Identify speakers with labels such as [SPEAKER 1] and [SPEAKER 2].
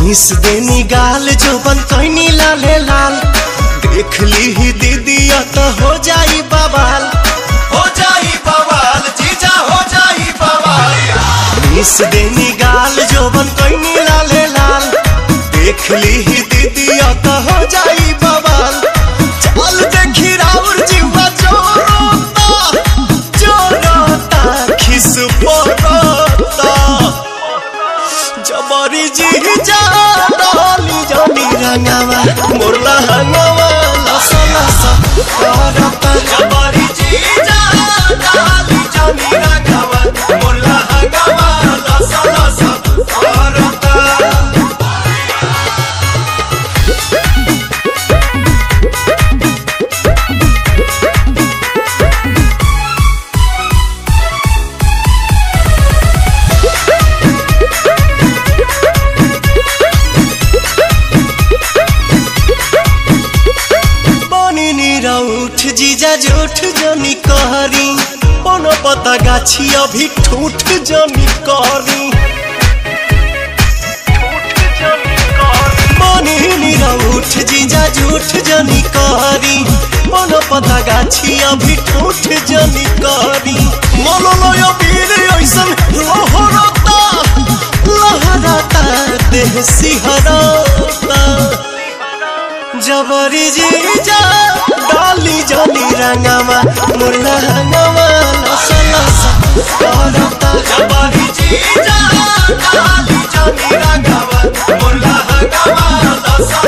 [SPEAKER 1] Miss देनी गाल जो बन कहनी लाले लाल, देख ली ही दीदी तो हो जाई बवाल,
[SPEAKER 2] हो जाई बवाल जीजा हो जाई बवाल।
[SPEAKER 1] मिस देनी गाल जो बन कहनी लाले लाल, देख ली ही दीदी तो हो जाई बवाल। चल देखी राउर जीवा जोरोता खिस पड़ता, जबरी जीजा डाली जानी रंगावा मोरला हंगावा लसा लसा करता,
[SPEAKER 2] जबरी जीजा डाली जानी रंगावा मोरला हंगावा लसा लसा करता।
[SPEAKER 1] उठ जीजा झूठ जनी कहरी, कोनो पता गाछी अभी ठूठ जनी कहरी। उठ जीजा झूठ जनी कहरी, कोनो पता गाछी अभी ठूठ जनी कहरी। मोलो लोयो पीर ऐसन लहरता लहरता देह सिहरता, जबरी जीजा डाली जानी रंगावा मोरला हंगावा लसा लसा करता,
[SPEAKER 2] जबरी जीजा डाली जानी रंगावा मोरला हंगावा लसा